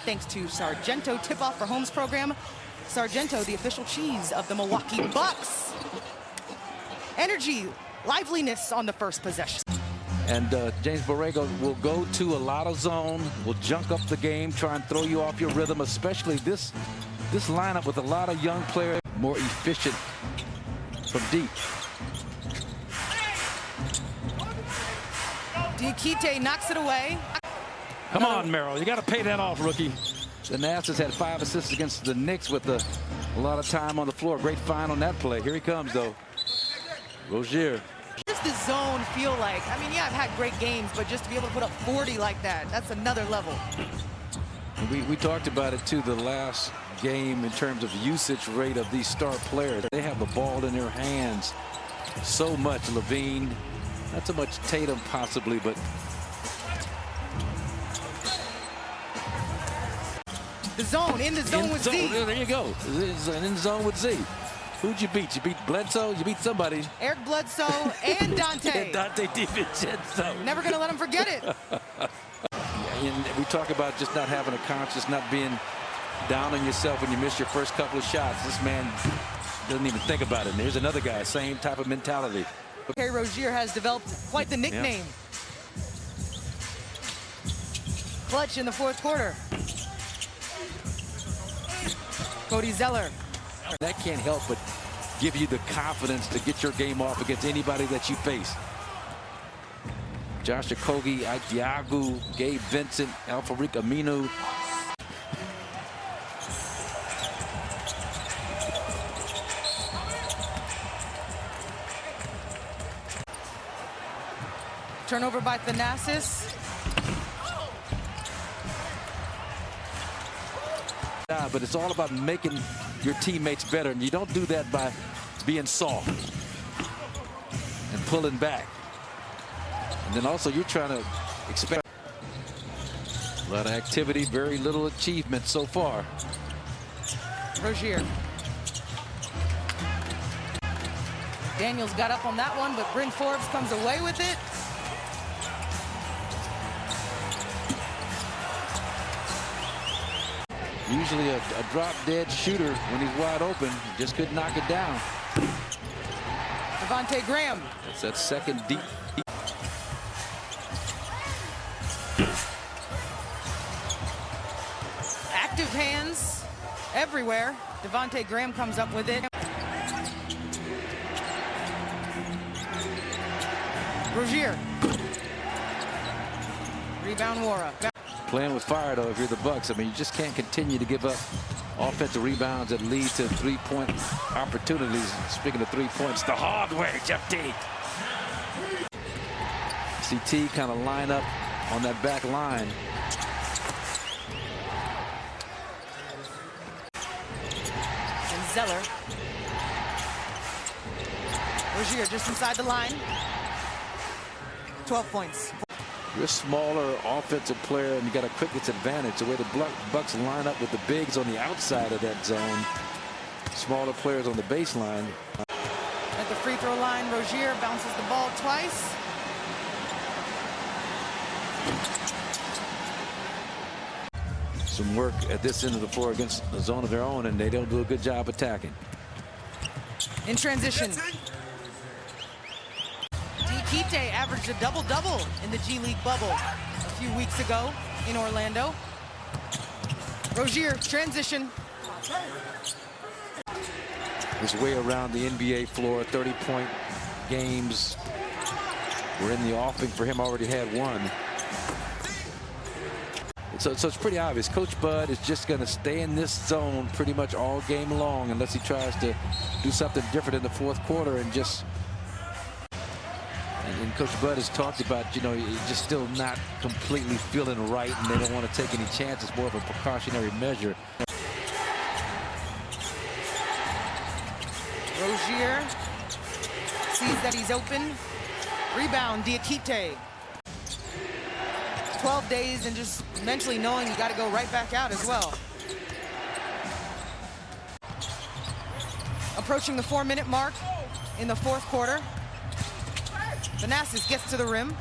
thanks to Sargento tip-off for Homes program. Sargento, the official cheese of the Milwaukee Bucks. Energy, liveliness on the first possession. And James Borrego will go to a lot of zone, will junk up the game, try and throw you off your rhythm, especially this lineup with a lot of young players, more efficient from deep. Diakite knocks it away. Come on, Merrill. You got to pay that off, rookie. The Nassus had 5 assists against the Knicks with a lot of time on the floor. Great find on that play. Here he comes, though. Rozier. What does the zone feel like? I mean, yeah, I've had great games, but just to be able to put up 40 like that, that's another level. We talked about it, too, the last game in terms of usage rate of these star players. They have the ball in their hands so much. Levine, not so much Tatum possibly, but the zone, in the zone with Z. There you go. In the zone with Z. Who'd you beat? You beat Bledsoe? You beat somebody. Eric Bledsoe and Dante. And Dante DiVincenzo. Never going to let him forget it. And we talk about just not having a conscience, not being down on yourself when you miss your first couple of shots. This man doesn't even think about it. And here's another guy, same type of mentality. Terry Rozier has developed quite the nickname. Yeah. Clutch in the fourth quarter. Cody Zeller. That can't help but give you the confidence to get your game off against anybody that you face. Josh Okogie, Ike Diagu, Gabe Vincent, Alfarik Aminu. Turnover by Thanasis. Yeah, but it's all about making your teammates better, and you don't do that by being soft and pulling back. And then also you're trying to expect a lot of activity, very little achievement so far. Rozier. Daniels got up on that one, but Bryn Forbes comes away with it. Usually a drop-dead shooter when he's wide open. Just couldn't knock it down. Devontae Graham. That's that second deep. Active hands everywhere. Devontae Graham comes up with it. Rozier. Rebound Wara. Playing with fire, though, if you're the Bucks. I mean, you just can't continue to give up offensive rebounds that lead to three-point opportunities. Speaking of 3 points, the hard way, Jeff T. CT kind of line up on that back line. And Zeller. Rozier just inside the line. 12 points. You're a smaller offensive player, and you got a quickness advantage. The way the Bucks line up with the bigs on the outside of that zone, smaller players on the baseline. At the free throw line, Rozier bounces the ball twice. Some work at this end of the floor against a zone of their own, and they don't do a good job attacking. In transition. Diakite averaged a double-double in the G League bubble a few weeks ago in Orlando. Rozier, transition. His way around the NBA floor, 30-point games were in the offing for him, already had one. So it's pretty obvious. Coach Bud is just going to stay in this zone pretty much all game long unless he tries to do something different in the fourth quarter and just... And Coach Bud has talked about, you know, just still not completely feeling right, and they don't want to take any chances, more of a precautionary measure. Rozier sees that he's open. Rebound, Diakite. 12 days and just mentally knowing you got to go right back out as well. Approaching the 4-minute mark in the fourth quarter. Thanasis gets to the rim.